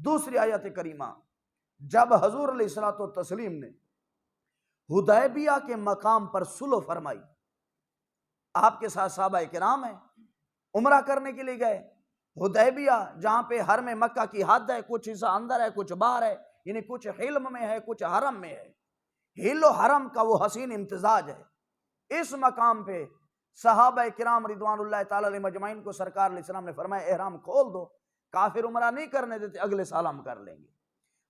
دوسری آیت کریمہ، جب حضور علیہ الصلوۃ والتسلیم نے حدیبیہ کے مقام پر صلح فرمائی، آپ کے ساتھ صحابہ کرام ہیں، عمرہ کرنے کے لیے گئے حدیبیہ، جہاں پہ حرم مکہ کی حد ہے، کچھ حصہ اندر ہے کچھ باہر ہے، یعنی کچھ حلم میں ہے کچھ حرم میں ہے، حل و حرم کا وہ حسین امتزاج ہے۔ اس مقام پہ صحابہ کرام رضوان اللہ تعالی علیہ مجمعین کو سرکار علیہ السلام نے فرمایا احرام کھول دو، کافر عمرہ نہیں کرنے دیتے، اگلے سال ہم کر لیں گے۔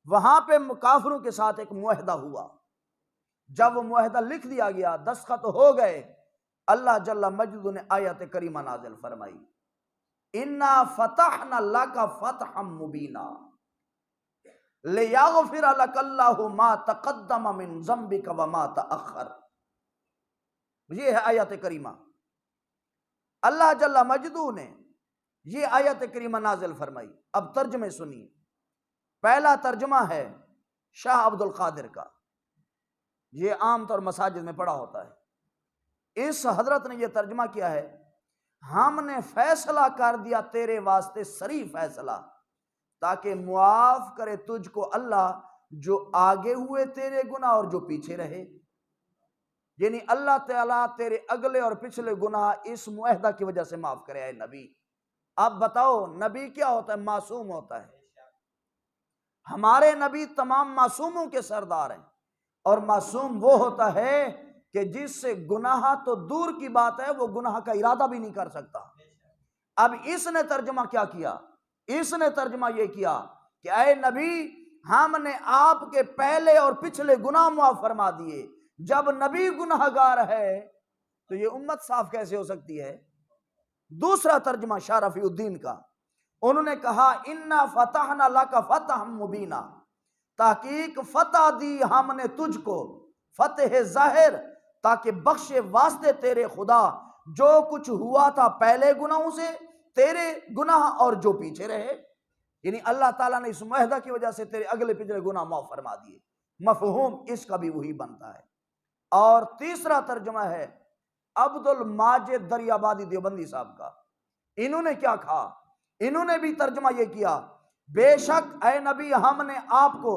وہاں پہ کافروں کے ساتھ ایک معاہدہ ہوا، جب وہ معاہدہ لکھ دیا گیا، دستخط ہو گئے، اللہ جل مجد نے آیت کریمہ نازل فرمائی، اِنَّا فَتَحْنَا لَكَ فَتْحًا مُبِينًا لِيَغْفِرَ لَكَ اللَّهُ مَا تَقَدَّمَ مِن ذَنبِكَ وَمَا تَأَخَّرَ۔ یہ ہے آیت کریمہ، اللہ جل مجدو نے یہ آیت کریمہ نازل فرمائی۔ اب ترجمے سنیے۔ پہلا ترجمہ ہے شاہ عبد القادر کا، یہ عام طور مساجد میں پڑھا ہوتا ہے۔ اس حضرت نے یہ ترجمہ کیا ہے، ہم نے فیصلہ کر دیا تیرے واسطے صریح فیصلہ، تاکہ معاف کرے تجھ کو اللہ جو آگے ہوئے تیرے گناہ اور جو پیچھے رہے۔ یعنی اللہ تعالیٰ تیرے اگلے اور پچھلے گناہ اس معاہدہ کی وجہ سے معاف کرے۔ اے نبی، اب بتاؤ نبی کیا ہوتا ہے؟ معصوم ہوتا ہے۔ ہمارے نبی تمام معصوموں کے سردار ہیں، اور معصوم وہ ہوتا ہے کہ جس سے گناہ تو دور کی بات ہے وہ گناہ کا ارادہ بھی نہیں کر سکتا۔ اب اس نے ترجمہ کیا کیا؟ اس نے ترجمہ یہ کیا کہ اے نبی، ہم نے آپ کے پہلے اور پچھلے گناہ معاف فرما دیے۔ جب نبی گناہ گار ہے تو یہ امت صاف کیسے ہو سکتی ہے؟ دوسرا ترجمہ شاہ رفیع الدین کا، انہوں نے کہا اِنَّا فَتَحْنَا لَكَ فَتْحًا مُبِينًا، تحقیق فتح دی ہم نے تجھ کو، فتح ظاہر، تاکہ بخشے واسطے تیرے خدا جو کچھ ہوا تھا پہلے گناہوں سے، تیرے گناہ اور جو پیچھے رہے۔ یعنی اللہ تعالیٰ نے اس معاہدہ کی وجہ سے تیرے اگلے پچھلے گناہ معاف فرما دیے۔ مفہوم اس کا بھی وہی بنتا ہے۔ اور تیسرا ترجمہ ہے عبد الماجد دریابادی دیوبندی صاحب کا، انہوں نے کیا کہا؟ انہوں نے بھی ترجمہ یہ کیا، بے شک اے نبی ہم نے آپ کو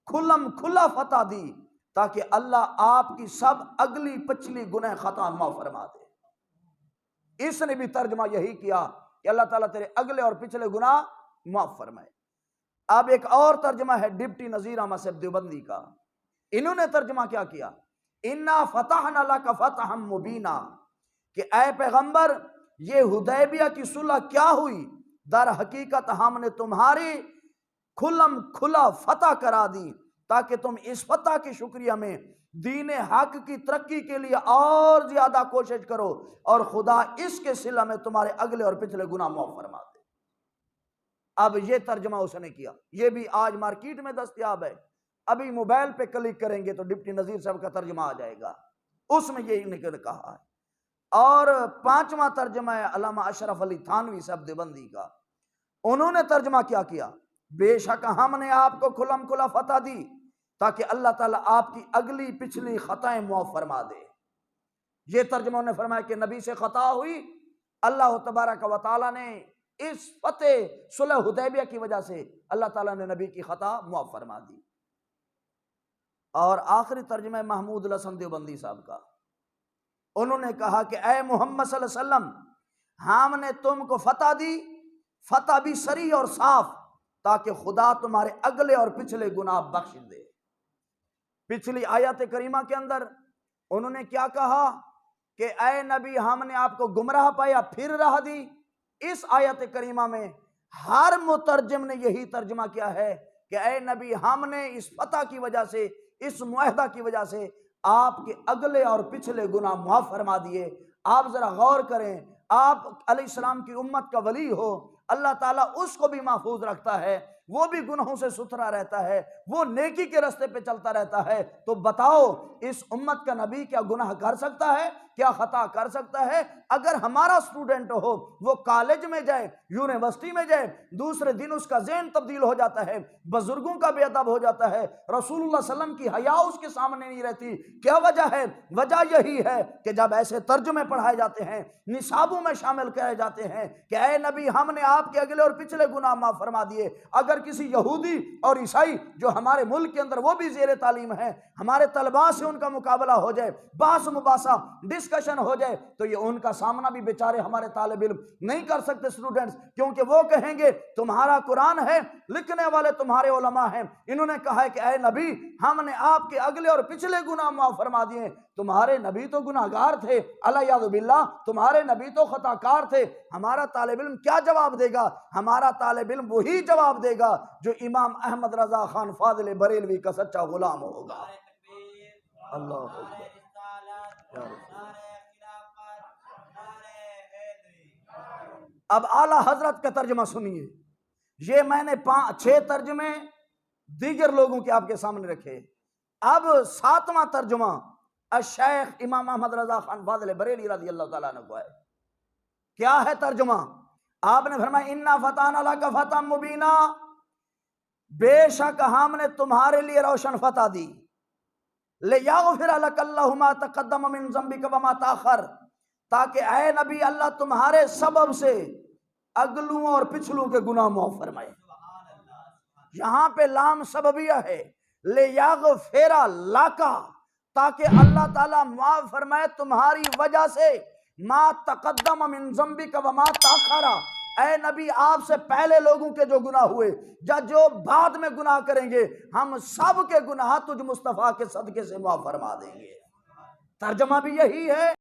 کھلم کھلا فتح دی تاکہ اللہ آپ کی سب اگلی پچھلی گناہ خطا معاف فرما دے۔ اس نے بھی ترجمہ یہی کیا کہ اللہ تعالیٰ تیرے اگلے اور پچھلے گناہ معاف فرمائے۔ اب ایک اور ترجمہ ہے ڈپٹی نذیر احمد صاحب دیوبندی کا، انہوں نے ترجمہ کیا کیا، اِنَّا فَتَحْنَا لَكَ فَتْحًا مُبِينًا، کہ اے پیغمبر یہ حدیبیہ کی صلح کیا ہوئی؟ در حقیقت ہم نے تمہاری کھلم کھلا فتح کرا دی تاکہ تم اس فتح کی شکریہ میں دین حق کی ترقی کے لیے اور زیادہ کوشش کرو، اور خدا اس کے صلہ میں تمہارے اگلے اور پچھلے گناہ معاف فرما دے۔ اب یہ ترجمہ اس نے کیا، یہ بھی آج مارکیٹ میں دستیاب ہے، ابھی موبائل پہ کلک کریں گے تو ڈپٹی نذیر صاحب کا ترجمہ آ جائے گا، اس میں یہ نکل کہا ہے۔ اور پانچواں ترجمہ ہے علامہ اشرف علی تھانوی صاحب دیوبندی کا، انہوں نے ترجمہ کیا کیا، بے شک ہم نے آپ کو کھلم کھلا فتح دی تاکہ اللہ تعالیٰ آپ کی اگلی پچھلی خطائیں معاف فرما دے۔ یہ ترجمہ نے فرمایا کہ نبی سے خطا ہوئی، اللہ تبارک و تعالیٰ نے اس فتح صلح حدیبیہ کی وجہ سے اللہ تعالیٰ نے نبی کی خطا معاف فرما دی۔ اور آخری ترجمہ محمود الحسن دیوبندی صاحب کا، انہوں نے کہا کہ اے محمد صلی اللہ علیہ وسلم ہم نے تم کو فتح دی، فتح بھی صریح اور صاف، تاکہ خدا تمہارے اگلے اور پچھلے گناہ بخش دے۔ پچھلی آیت کریمہ کے اندر انہوں نے کیا کہا کہ اے نبی ہم نے آپ کو گمراہ پایا پھر راہ دی۔ اس آیت کریمہ میں ہر مترجم نے یہی ترجمہ کیا ہے کہ اے نبی ہم نے اس فتح کی وجہ سے، اس معاہدہ کی وجہ سے آپ کے اگلے اور پچھلے گناہ معاف فرما دیے۔ آپ ذرا غور کریں، آپ علیہ السلام کی امت کا ولی ہو، اللہ تعالیٰ اس کو بھی محفوظ رکھتا ہے، وہ بھی گناہوں سے ستھرا رہتا ہے، وہ نیکی کے راستے پہ چلتا رہتا ہے، تو بتاؤ اس امت کا نبی کیا گناہ کر سکتا ہے؟ کیا خطا کر سکتا ہے؟ اگر ہمارا اسٹوڈنٹ ہو، وہ کالج میں جائے، یونیورسٹی میں جائے، دوسرے دن اس کا ذہن تبدیل ہو جاتا ہے، بزرگوں کا بے ادب ہو جاتا ہے، رسول اللہ صلی اللہ علیہ وسلم کی حیا اس کے سامنے نہیں رہتی، کیا وجہ ہے؟ وجہ یہی ہے کہ جب ایسے ترجمے پڑھائے جاتے ہیں، نصابوں میں شامل کیے جاتے ہیں کہ اے نبی ہم نے آپ کے اگلے اور پچھلے گناہ معاف فرما دیے۔ اگر کسی یہودی اور عیسائی جو ہمارے ملک کے اندر وہ بھی زیر تعلیم ہیں، ہمارے طلباء سے ان کا مقابلہ ہو جائے، بحث مباحثہ ڈسکشن ہو جائے، تو یہ ان کا سامنا بھی بیچارے ہمارے طالب علم نہیں کر سکتے اسٹوڈنٹس، کیونکہ وہ کہیں گے تمہارا قرآن ہے، لکھنے والے تمہارے علماء ہیں، انہوں نے کہا ہے کہ اے نبی ہم نے آپ کے اگلے اور پچھلے گناہ معاف فرما دیے، تمہارے نبی تو گناہگار تھے، الیاذ باللہ تمہارے نبی تو خطا کار تھے۔ ہمارا طالب علم کیا جواب دے گا؟ ہمارا طالب علم وہی جواب دے گا جو امام احمد رضا خان فاضل بریلوی کا سچا غلام ہوگا۔ اللہ اکبر۔ اب اعلیٰ حضرت کا ترجمہ سنیے، یہ میں نے 6 ترجمے دیگر لوگوں کے آپ کے سامنے رکھے، اب 7واں ترجمہ الشیخ امام احمد رضا خان فاضل بریلوی رضی اللہ تعالیٰ عنہ کو ہے۔ کیا ہے ترجمہ؟ آپ نے فرمایا اِنَّا فَتَحْنَا لَكَ فَتْحًا مُبِينًا، بے شک ہم نے تمہارے لیے روشن فتح دی، لِيَغْفِرَ لَكَ اللَّهُ مَا تَقَدَّمَ مِن ذَنبِكَ وَمَا تَأَخَّرَ، تاکہ اے نبی اللہ تمہارے سبب سے اگلوں اور پچھلوں کے گناہ معاف فرمائے۔ یہاں پہ لام سببیہ ہے، لِيَغْفِرَ لَكَ، تاکہ اللہ تعالیٰ معاف فرمائے تمہاری وجہ سے، ما تقدم من ذنبک وما تاخر، اے نبی آپ سے پہلے لوگوں کے جو گناہ ہوئے یا جو بعد میں گناہ کریں گے، ہم سب کے گناہ تجھ مصطفیٰ کے صدقے سے معاف فرما دیں گے۔ ترجمہ بھی یہی ہے۔